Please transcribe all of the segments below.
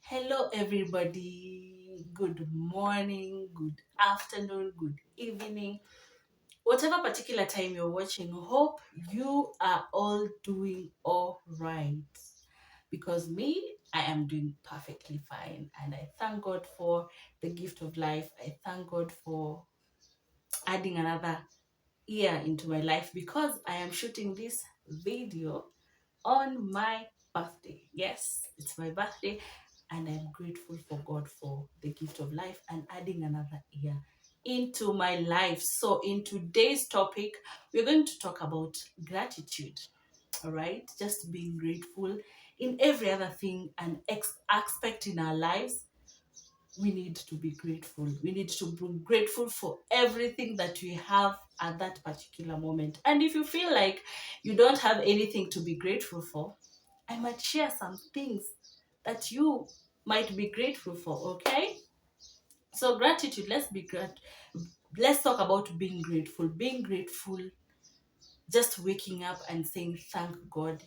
Hello, everybody. Good morning, good afternoon, good evening. Whatever particular time you're watching, hope you are all doing all right. Because me, I am doing perfectly fine. And I thank God for the gift of life. I thank God for adding another year into my life because I am shooting this video on my birthday. Yes, it's my birthday, and I'm grateful for God for the gift of life and adding another year into my life. So, in today's topic, we're going to talk about gratitude. All right, just being grateful in every other thing and aspect in our lives. We need to be grateful. We need to be grateful for everything that we have at that particular moment. And if you feel like you don't have anything to be grateful for, I might share some things that you might be grateful for, okay? So gratitude, let's talk about being grateful. Being grateful, just waking up and saying thank God.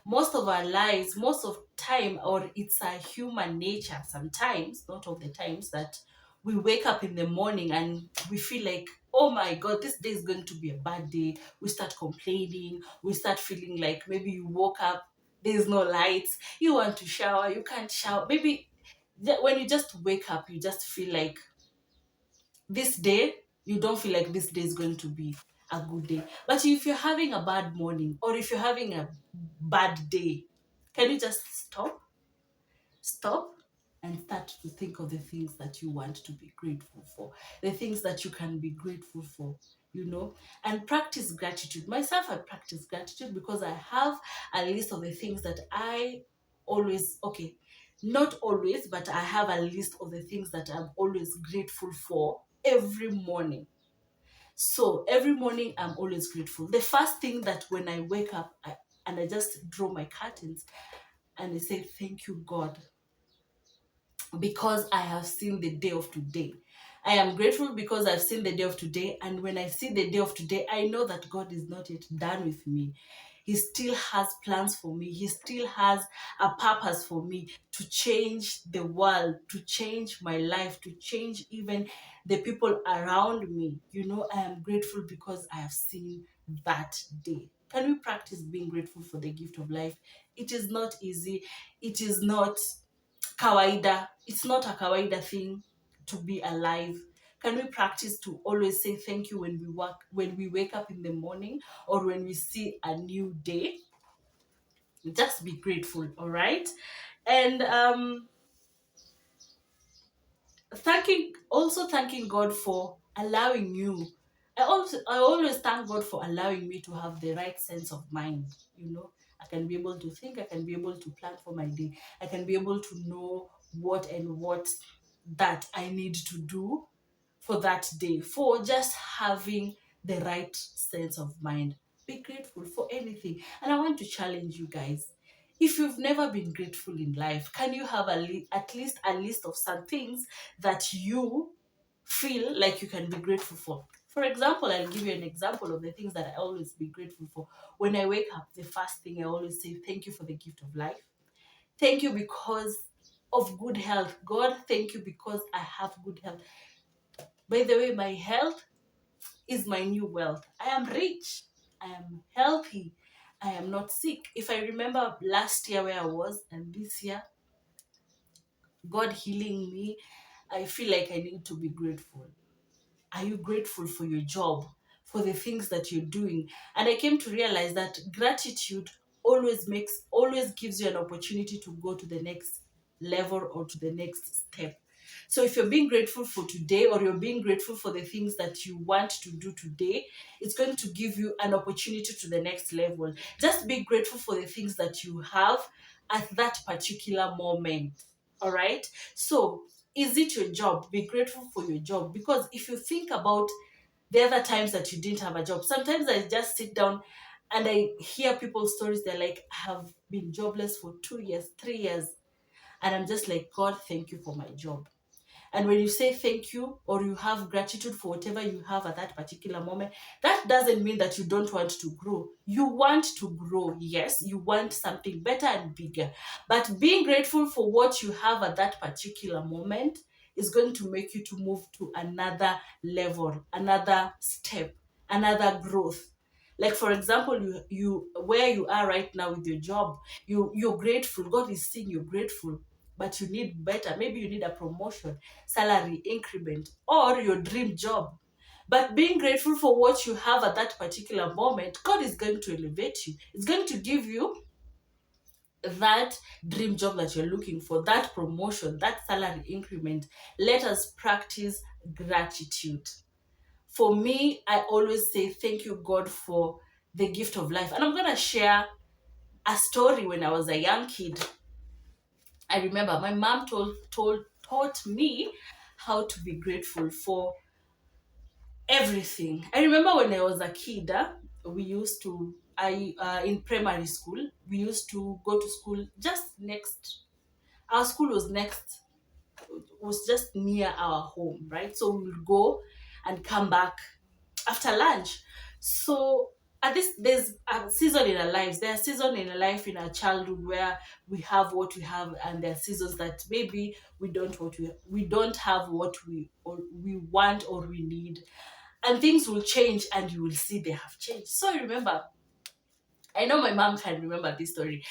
Most of our lives, most of time, or it's a human nature sometimes, not all the times, that we wake up in the morning and we feel like, oh my God, this day is going to be a bad day. We start complaining. We start feeling like maybe you woke up, there's no lights, you want to shower, you can't shower. Maybe when you just wake up, you just feel like this day, you don't feel like this day is going to be a good day. But if you're having a bad morning or if you're having a bad day, can you just stop and start to think of the things that you want to be grateful for, the things that you can be grateful for, and practice gratitude. Myself, I practice gratitude because I have a list of the things that I always, okay, not always, but I have a list of the things that I'm always grateful for every morning. So every morning, I'm always grateful. The first thing that when I wake up, and I just draw my curtains and I say, thank you, God, because I have seen the day of today. I am grateful because I've seen the day of today. And when I see the day of today, I know that God is not yet done with me. He still has plans for me. He still has a purpose for me to change the world, to change my life, to change even the people around me. I am grateful because I have seen that day. Can we practice being grateful for the gift of life? It is not easy. It is not kawaida. It's not a kawaida thing to be alive. Can we practice to always say thank you when we wake up in the morning or when we see a new day? Just be grateful, all right? And thanking God for allowing you. I always thank God for allowing me to have the right sense of mind. I can be able to think, I can be able to plan for my day, I can be able to know what that I need to do for that day, for just having the right sense of mind. Be grateful for anything. And I want to challenge you guys. If you've never been grateful in life, can you have at least a list of some things that you feel like you can be grateful for? For example, I'll give you an example of the things that I always be grateful for. When I wake up, the first thing I always say, thank you for the gift of life. Thank you because of good health. God, thank you because I have good health. By the way, my health is my new wealth. I am rich. I am healthy. I am not sick. If I remember last year where I was and this year, God healing me, I feel like I need to be grateful. Are you grateful for your job, for the things that you're doing? And I came to realize that gratitude always gives you an opportunity to go to the next level or to the next step. So if you're being grateful for today or you're being grateful for the things that you want to do today, it's going to give you an opportunity to the next level. Just be grateful for the things that you have at that particular moment. All right? So is it your job? Be grateful for your job. Because if you think about the other times that you didn't have a job, sometimes I just sit down and I hear people's stories. They're like, I have been jobless for 2 years, 3 years. And I'm just like, God, thank you for my job. And when you say thank you or you have gratitude for whatever you have at that particular moment, that doesn't mean that you don't want to grow. You want to grow, yes, you want something better and bigger. But being grateful for what you have at that particular moment is going to make you to move to another level, another step, another growth. Like for example, you where you are right now with your job, you're grateful. God is seeing you're grateful, but you need better. Maybe you need a promotion, salary increment, or your dream job. But being grateful for what you have at that particular moment, God is going to elevate you. It's going to give you that dream job that you're looking for, that promotion, that salary increment. Let us practice gratitude. For me, I always say thank you, God, for the gift of life. And I'm going to share a story. When I was a young kid, I remember my mom taught me how to be grateful for everything. I remember when I was a kid, we used to, in primary school, we used to go to school just next. Our school was next, was just near our home, right? So we would go and come back after lunch. So at this, there's a season in our lives. There are seasons in our life in our childhood where we have what we have, and there are seasons that maybe we don't have what we want or we need, and things will change, and you will see they have changed. So I remember, I know my mom can remember this story.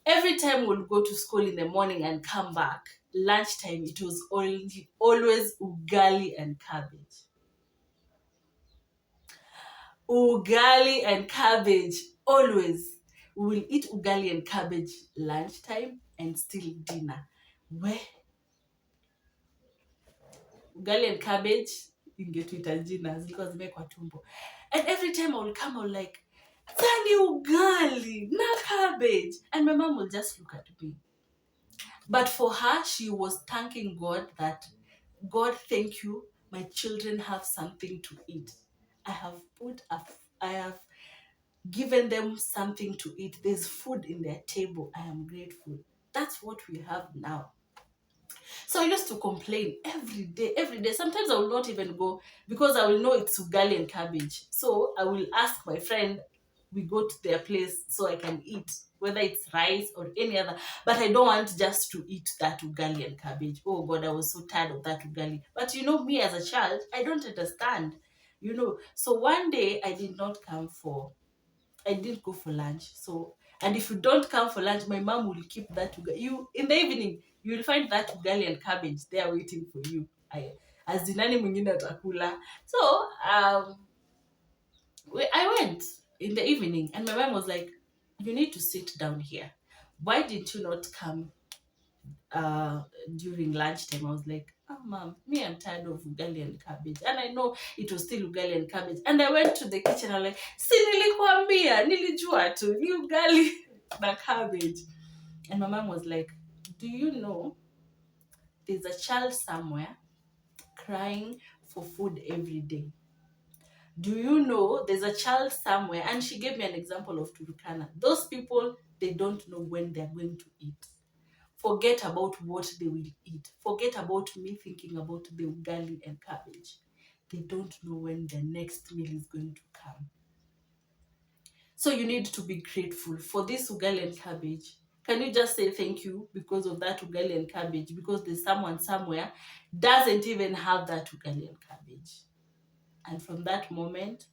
Every time we'll go to school in the morning and come back, lunchtime, it was always ugali and cabbage. Ugali and cabbage, always. We will eat ugali and cabbage lunchtime and still dinner. Where ugali and cabbage ingetuita jina, zilikuwa zimekwa tumbo. And every time I will come, I will like, Tani ugali, na cabbage. And my mom will just look at me. But for her, she was thanking God that, God, thank you, my children have something to eat. I have given them something to eat. There's food in their table. I am grateful. That's what we have now. So I used to complain every day, every day. Sometimes I will not even go because I will know it's ugali and cabbage. So I will ask my friend, we go to their place so I can eat, whether it's rice or any other. But I don't want just to eat that ugali and cabbage. Oh God, I was so tired of that ugali. But you know, me as a child, I don't understand. So one day I didn't go for lunch. So, and if you don't come for lunch, my mom will keep that ugali. You in the evening, you will find that ugali and cabbage there waiting for you. As in nani mwingine atakula. So, I went in the evening, and my mom was like, "You need to sit down here. Why did you not come during lunchtime?" I was like, "Oh, mom, me, I'm tired of ugali and cabbage." And I know it was still ugali and cabbage. And I went to the kitchen, I'm like, "Si nilikwambia, nilijua tu, ni ugali na cabbage." And my mom was like, "Do you know there's a child somewhere crying for food every day? Do you know there's a child somewhere?" And she gave me an example of Turkana. Those people, they don't know when they're going to eat. Forget about what they will eat. Forget about me thinking about the ugali and cabbage. They don't know when the next meal is going to come. So you need to be grateful for this ugali and cabbage. Can you just say thank you because of that ugali and cabbage? Because there's someone somewhere doesn't even have that ugali and cabbage. And from that moment,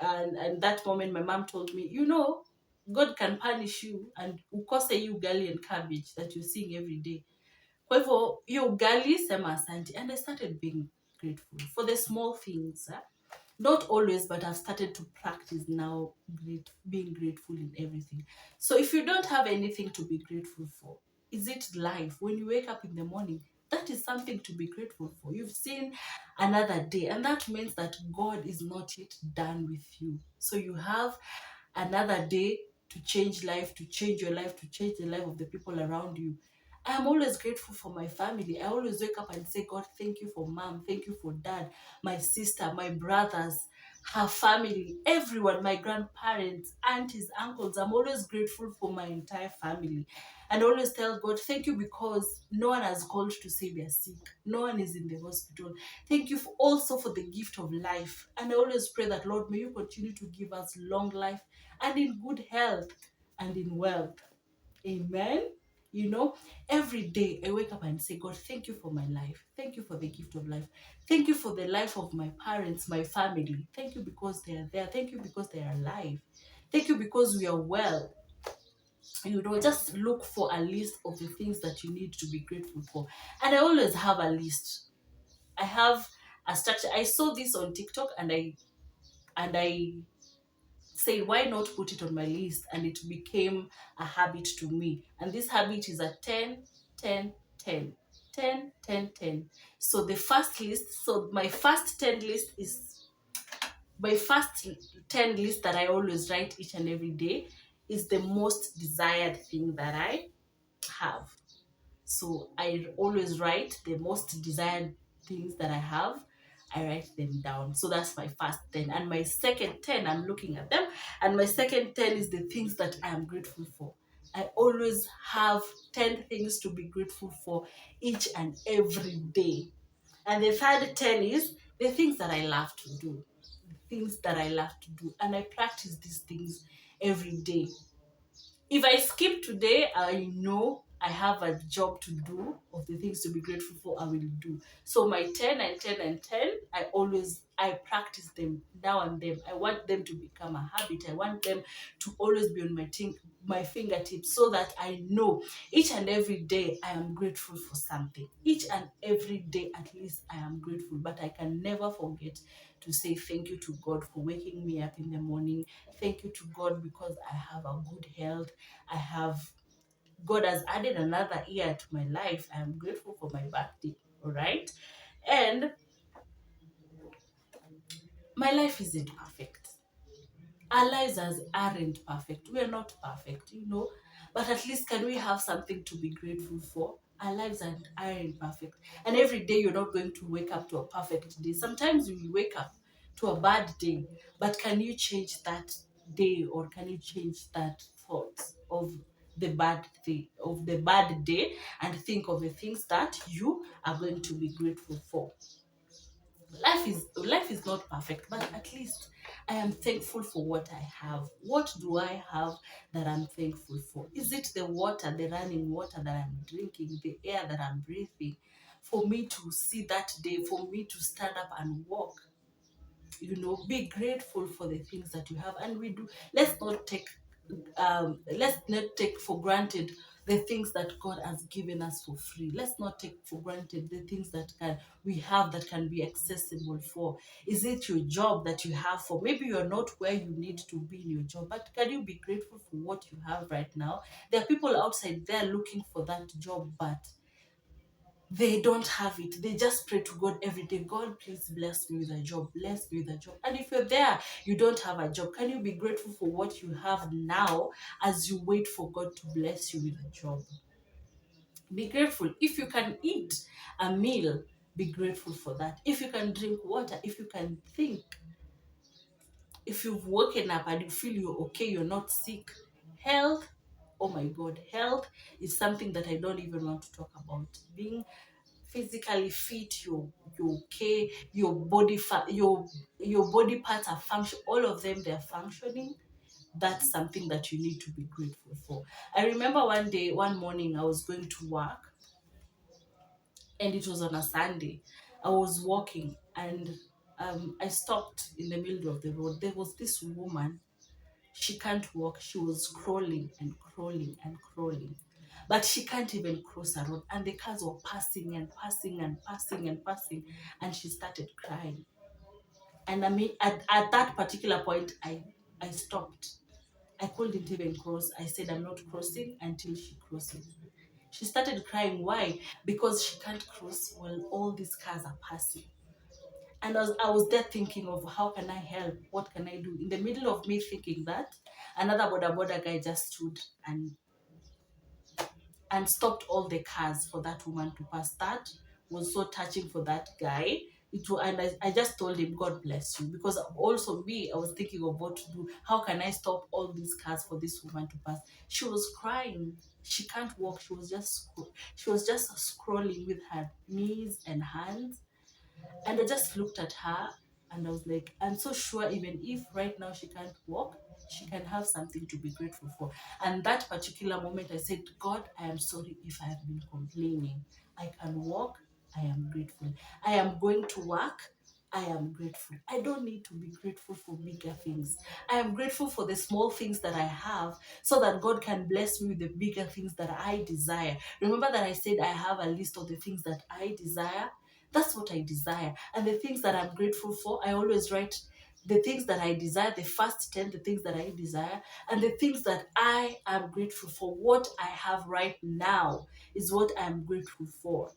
and that moment, my mom told me, God can punish you and ukose you ugali and cabbage that you're seeing every day. Kwa hivyo, hiyo ugali sema asante. And I started being grateful for the small things. Not always, but I've started to practice now being grateful in everything. So if you don't have anything to be grateful for, is it life? When you wake up in the morning, that is something to be grateful for. You've seen another day, and that means that God is not yet done with you. So you have another day to change life, to change your life, to change the life of the people around you. I'm always grateful for my family. I always wake up and say, God, thank you for mom, thank you for dad, my sister, my brothers. her family, everyone, my grandparents, aunties, uncles. I'm always grateful for my entire family. And I always tell God, thank you because no one has called to say they're sick. No one is in the hospital. Thank you also for the gift of life. And I always pray that, Lord, may you continue to give us long life and in good health and in wealth. Amen. You know, every day I wake up and say, God, thank you for my life. Thank you for the gift of life. Thank you for the life of my parents, my family. Thank you because they are there. Thank you because they are alive. Thank you because we are well. You know, just look for a list of the things that you need to be grateful for. And I always have a list. I have a structure. I saw this on TikTok and I say why not put it on my list, and it became a habit to me. And this habit is a 10 10 10 10 10 10. So the first list, so my first 10 list is my first 10 list that I always write each and every day is the most desired thing that I have. So I always write the most desired things that I have. I write them down. So that's my first 10. And my second 10, I'm looking at them. And my second 10 is the things that I am grateful for. I always have 10 things to be grateful for each and every day. And the third 10 is the things that I love to do. Things that I love to do. And I practice these things every day. If I skip today, I know I have a job to do of the things to be grateful for, I will do. So my 10 and 10 and 10, I practice them now and then. I want them to become a habit. I want them to always be on my fingertips so that I know each and every day I am grateful for something. Each and every day at least I am grateful, but I can never forget to say thank you to God for waking me up in the morning. Thank you to God because I have a good health. God has added another year to my life. I am grateful for my birthday. All right. And my life isn't perfect. Our lives aren't perfect. We are not perfect, you know. But at least can we have something to be grateful for? Our lives aren't perfect. And every day you're not going to wake up to a perfect day. Sometimes you will wake up to a bad day. But can you change that day, or can you change that thought of the bad day, and think of the things that you are going to be grateful for? Life is not perfect, but at least I am thankful for what I have. What do I have that I'm thankful for? Is it the water, the running water that I'm drinking, the air that I'm breathing? For me to see that day, for me to stand up and walk, be grateful for the things that you have. And we do let's not take for granted the things that God has given us for free. Let's not take for granted the things that we have that can be accessible for. Is it your job that you have? For maybe you're not where you need to be in your job, but can you be grateful for what you have right now? There are people outside there looking for that job, but they don't have it. They just pray to God every day. God, please bless me with a job. Bless me with a job. And if you're there, you don't have a job, can you be grateful for what you have now as you wait for God to bless you with a job? Be grateful. If you can eat a meal, be grateful for that. If you can drink water, if you can think, if you've woken up and you feel you're okay, you're not sick, health, oh my God, health is something that I don't even want to talk about. Being physically fit, you're okay, your body parts are function, all of them, they're functioning. That's something that you need to be grateful for. I remember one morning I was going to work, and it was on a Sunday. I was walking, and I stopped in the middle of the road. There was this woman. She can't walk. She was crawling and crawling and crawling. But she can't even cross a road. And the cars were passing and passing and passing and passing. And she started crying. And I mean, at that particular point, I stopped. I couldn't even cross. I said, I'm not crossing until she crosses. She started crying. Why? Because she can't cross while all these cars are passing. And I was there thinking of how can I help? What can I do? In the middle of me thinking that, another boda guy just stood and stopped all the cars for that woman to pass. That was so touching for that guy. And I just told him, God bless you, because also me, I was thinking of what to do. How can I stop all these cars for this woman to pass? She was crying. She can't walk. She was just scrolling with her knees and hands. And I just looked at her and I was like, I'm so sure even if right now she can't walk, she can have something to be grateful for. And that particular moment, I said, God, I am sorry if I have been complaining. I can walk. I am grateful. I am going to work. I am grateful. I don't need to be grateful for bigger things. I am grateful for the small things that I have so that God can bless me with the bigger things that I desire. Remember that I said I have a list of the things that I desire? That's what I desire. And the things that I'm grateful for, I always write the things that I desire, the first 10, the things that I desire, and the things that I am grateful for. What I have right now is what I'm grateful for.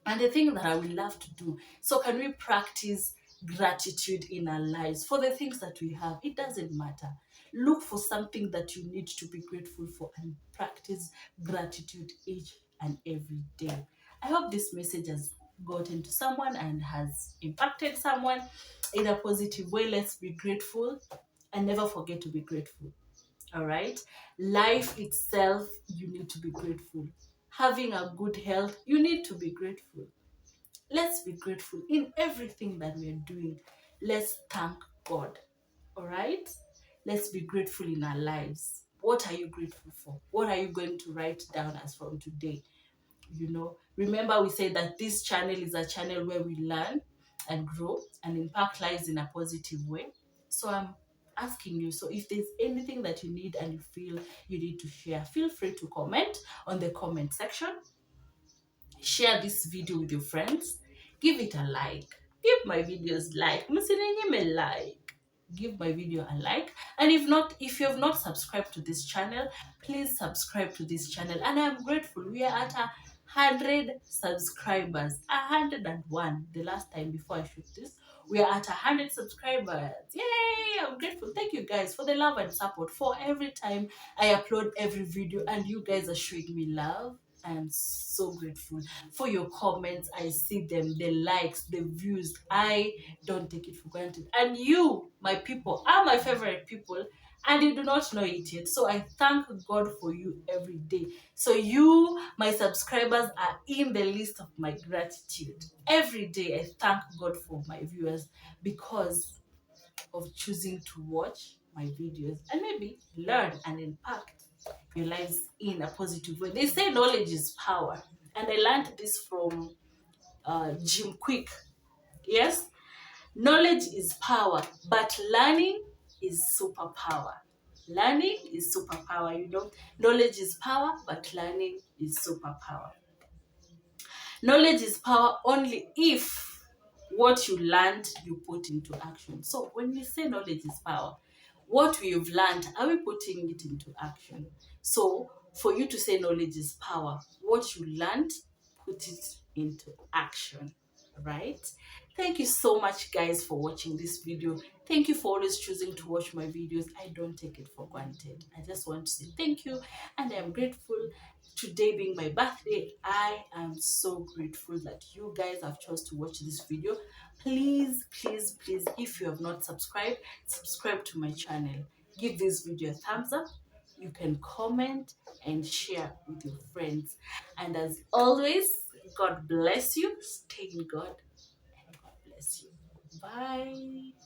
And the thing that I would love to do. So, can we practice gratitude in our lives for the things that we have? It doesn't matter. Look for something that you need to be grateful for and practice gratitude each and every day. I hope this message has gotten to someone and has impacted someone in a positive way. Let's be grateful and never forget to be grateful. All right. Life itself, you need to be grateful. Having a good health, you need to be grateful. Let's be grateful in everything that we are doing. Let's thank God. All right. Let's be grateful in our lives. What are you grateful for? What are you going to write down as from today? Remember we said that this channel is a channel where we learn and grow and impact lives in a positive way. So I'm asking you, so if there's anything that you need and you feel you need to share, feel free to comment on the comment section. Share this video with your friends. Give it a like. Give my videos like. Give my video a like. And if you have not subscribed to this channel, please subscribe to this channel. And I'm grateful. We are at 100 subscribers. 101 the last time before I shoot this. We are at 100 subscribers. Yay! I'm grateful. Thank you guys for the love and support, for every time I upload every video and you guys are showing me love. I am so grateful for your comments. I see them, the likes, the views. I don't take it for granted. And you, my people, are my favorite people, and you do not know it yet. So I thank God for you every day. So you, my subscribers, are in the list of my gratitude. Every day I thank God for my viewers because of choosing to watch my videos and maybe learn and impact your lives in a positive way. They say knowledge is power, and I learned this from Jim Quick. Yes, knowledge is power, but learning is superpower. Learning is superpower. Knowledge is power, but learning is superpower. Knowledge is power only if what you learned you put into action. So when we say knowledge is power, what we've learned, are we putting it into action? So for you to say knowledge is power, what you learned, put it into action, right? Thank you so much, guys, for watching this video. Thank you for always choosing to watch my videos. I don't take it for granted. I just want to say thank you, and I'm grateful. Today being my birthday, I am so grateful that you guys have chose to watch this video. Please, please, please, if you have not subscribed, subscribe to my channel. Give this video a thumbs up. You can comment and share with your friends. And as always, God bless you. Stay in God, and God bless you. Bye.